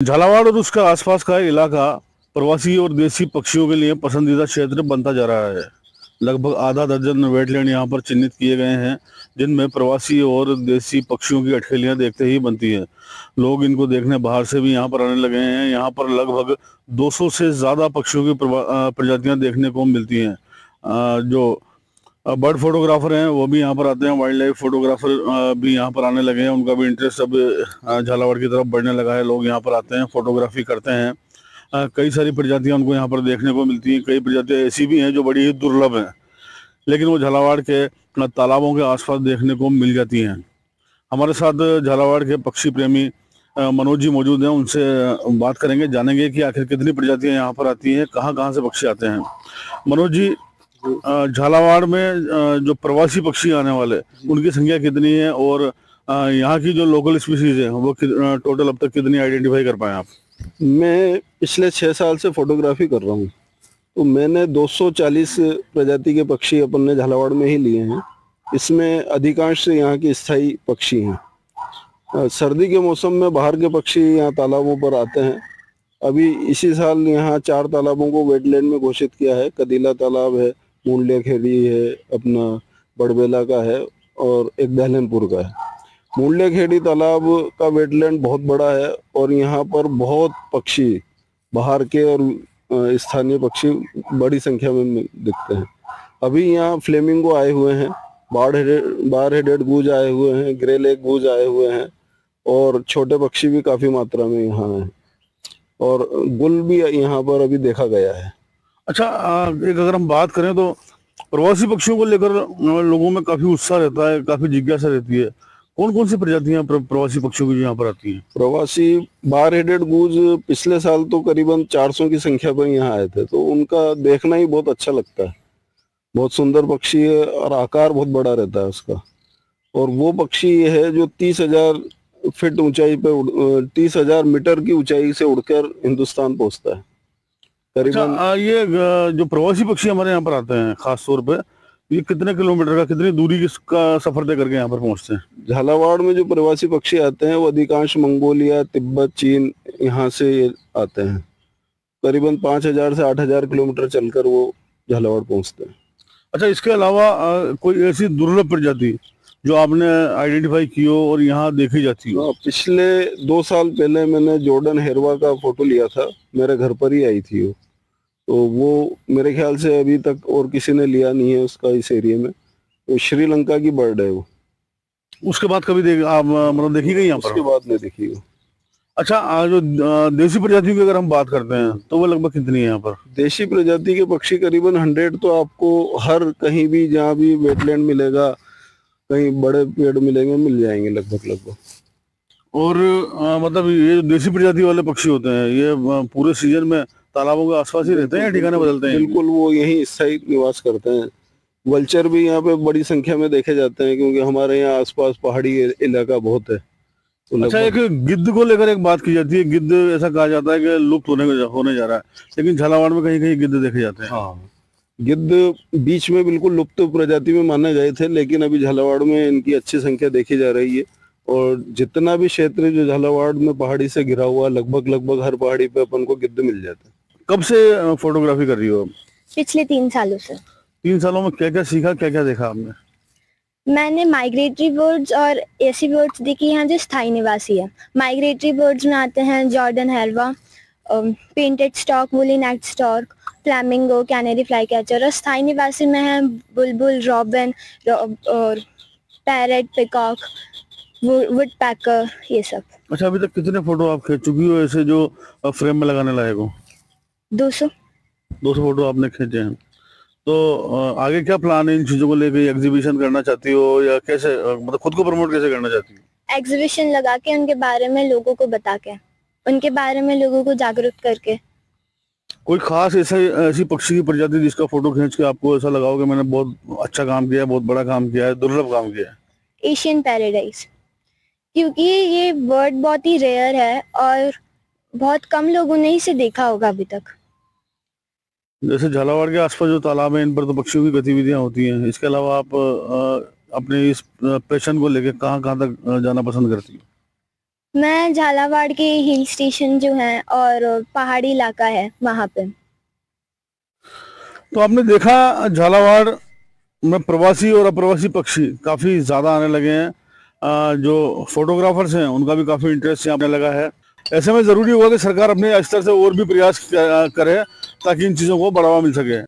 झालावाड़ और उसका आसपास का इलाका प्रवासी और देसी पक्षियों के लिए पसंदीदा क्षेत्र बनता जा रहा है। लगभग आधा दर्जन वेटलैंड यहाँ पर चिन्हित किए गए हैं, जिनमें प्रवासी और देसी पक्षियों की अठखेलियां देखते ही बनती हैं। लोग इनको देखने बाहर से भी यहाँ पर आने लगे हैं। यहाँ पर लगभग 200 से ज़्यादा पक्षियों की प्रजातियां देखने को मिलती हैं। जो बर्ड फोटोग्राफर हैं वो भी यहाँ पर आते हैं। वाइल्ड लाइफ फोटोग्राफर भी यहाँ पर आने लगे हैं। उनका भी इंटरेस्ट अब झालावाड़ की तरफ बढ़ने लगा है। लोग यहाँ पर आते हैं, फोटोग्राफी करते हैं। कई सारी प्रजातियां उनको यहाँ पर देखने को मिलती हैं। कई प्रजातियां ऐसी भी हैं जो बड़ी ही दुर्लभ हैं, लेकिन वो झालावाड़ के तालाबों के आसपास देखने को मिल जाती हैं। हमारे साथ झालावाड़ के पक्षी प्रेमी मनोज जी मौजूद हैं। उनसे बात करेंगे, जानेंगे कि आखिर कितनी प्रजातियां यहाँ पर आती हैं, कहाँ कहाँ से पक्षी आते हैं। मनोज जी, झालावाड़ में जो प्रवासी पक्षी आने वाले, उनकी संख्या कितनी है और यहाँ की जो लोकल स्पीसीज है वो टोटल अब तक कितनी आइडेंटिफाई कर पाए आप? मैं पिछले 6 साल से फोटोग्राफी कर रहा हूँ, तो मैंने 240 प्रजाति के पक्षी अपन ने झालावाड़ में ही लिए हैं। इसमें अधिकांश यहाँ के स्थायी पक्षी हैं। सर्दी के मौसम में बाहर के पक्षी यहाँ तालाबों पर आते हैं। अभी इसी साल यहाँ 4 तालाबों को वेटलैंड में घोषित किया है। कदीला तालाब है, मूंडले खेड़ी है, अपना बड़बेला का है और एक दहलनपुर का है। मूंडले खेड़ी तालाब का वेटलैंड बहुत बड़ा है और यहाँ पर बहुत पक्षी बाहर के और स्थानीय पक्षी बड़ी संख्या में दिखते हैं। अभी यहाँ फ्लेमिंगो आए हुए हैं, बार हेडेड गूज आए हुए हैं, ग्रे लेग गूज आए हुए हैं और छोटे पक्षी भी काफी मात्रा में यहाँ हैं और गुल भी यहाँ पर अभी देखा गया है। अच्छा, एक अगर हम बात करें तो प्रवासी पक्षियों को लेकर लोगों में काफी उत्साह रहता है, काफी जिज्ञासा रहती है। कौन कौन सी प्रजातियां प्रवासी पक्षियों की यहाँ पर आती हैं? प्रवासी बार हेडेड गूज पिछले साल तो करीबन 400 की संख्या पर यहाँ आए थे, तो उनका देखना ही बहुत अच्छा लगता है। बहुत सुंदर पक्षी है और आकार बहुत बड़ा रहता है उसका। और वो पक्षी ये है जो 30,000 फीट ऊंचाई पे 30,000 मीटर की ऊंचाई से उड़कर हिंदुस्तान पहुंचता है करीबन। अच्छा, ये जो प्रवासी पक्षी हमारे यहाँ पर आते हैं खास तौर पे, ये कितने किलोमीटर का, कितनी दूरी का सफर तय करके यहाँ पर पहुंचते हैं? झालावाड़ में जो प्रवासी पक्षी आते हैं वो अधिकांश मंगोलिया, तिब्बत, चीन यहाँ से आते हैं। करीबन 5,000 से 8,000 किलोमीटर चलकर वो झालावाड़ पहुंचते हैं। अच्छा, इसके अलावा कोई ऐसी दुर्लभ प्रजाति जो आपने आइडेंटिफाई की हो और यहाँ देखी जाती हो? पिछले 2 साल पहले मैंने जॉर्डन हेरवा का फोटो लिया था, मेरे घर पर ही आई थी वो। तो वो मेरे ख्याल से अभी तक और किसी ने लिया नहीं है उसका इस एरिया में। तो श्रीलंका की बर्ड है वो। उसके बाद कभी आप मतलब देखी गई यहाँ पर? उसके बाद नहीं देखी वो। अच्छा, जो देसी प्रजातियों की अगर हम बात करते हैं तो वो लगभग कितनी है यहाँ पर? देशी प्रजाति के पक्षी करीबन 100 तो आपको हर कहीं भी जहाँ भी वेटलैंड मिलेगा, कहीं बड़े पेड़ मिलेंगे, मिल जाएंगे लगभग। और मतलब ये जो देसी प्रजाति वाले पक्षी होते हैं, ये पूरे सीजन में तालाबों के आसपास ही रहते हैं या ठिकाने बदलते हैं? बिल्कुल, वो यहीं स्थायी निवास करते हैं। वल्चर भी यहाँ पे बड़ी संख्या में देखे जाते हैं क्योंकि हमारे यहाँ आसपास पहाड़ी इलाका बहुत है। तो अच्छा, एक गिद्ध को लेकर एक बात की जाती है। गिद्ध ऐसा कहा जाता है कि लुप्त होने जा रहा है, लेकिन झालावाड़ में कहीं कहीं गिद्ध देखे जाते हैं। हाँ, गिद्ध बीच में बिल्कुल लुप्त प्रजाति में माने गए थे, लेकिन अभी झालावाड़ में इनकी अच्छी संख्या देखी जा रही है। और जितना भी क्षेत्र जो झालावाड़ में पहाड़ी से घिरा हुआ, लगभग हर पहाड़ी पे अपन को गिद्ध मिल जाते हैं। कब से फोटोग्राफी कर रही हो? पिछले 3 सालों से। 3 सालों में क्या क्या सीखा, क्या क्या देखा आपने? मैंने माइग्रेटरी बर्ड्स और ऐसी बर्ड्स देखी हैं जो स्थायी निवासी है। माइग्रेटरी बर्ड्स में आते हैं जॉर्डन हेरवा, painted stork, woolly necked stork, flamingo, canary flycatcher. और स्थायी निवासी में है बुलबुल, रॉबिन और पैरेट, पिकॉक, वुड पैकर, ये सब। अच्छा, अभी तक कितने फोटो आप खींच चुकी हो ऐसे जो फ्रेम में लगाने लायक हो? 200 फोटो आपने खींचे हैं। तो आगे क्या प्लान है इन चीजों को लेकर? एग्जीबिशन करना चाहती हो या कैसे, मतलब खुद को प्रमोट कैसे करना चाहती हो? एग्जीबिशन लगा के उनके बारे में लोगों को बता के, उनके बारे में लोगों को जागरूक करके। कोई खास ऐसी पक्षी की प्रजाति जिसका फोटो खींच के आपको ऐसा लगा हो कि मैंने बहुत अच्छा काम किया है, बहुत बड़ा काम किया है, दुर्लभ काम किया है? एशियन पैराडाइज, क्योंकि ये बर्ड बहुत ही रेयर है और बहुत कम लोगों ने इसे देखा होगा अभी तक। जैसे झालावाड़ के आसपास जो तालाब है, इन पर तो पक्षियों की गतिविधियां होती हैं। इसके अलावा आप अपने इस पैशन को लेके कहाँ कहाँ तक जाना पसंद करती हो? मैं झालावाड़ के हिल स्टेशन जो हैं और पहाड़ी इलाका है वहाँ पे। तो आपने देखा झालावाड़ में प्रवासी और अप्रवासी पक्षी काफी ज्यादा आने लगे हैं। जो फोटोग्राफर्स हैं उनका भी काफी इंटरेस्ट यहाँ आने लगा है। ऐसे में जरूरी होगा कि सरकार अपने स्तर से और भी प्रयास करे ताकि इन चीजों को बढ़ावा मिल सके।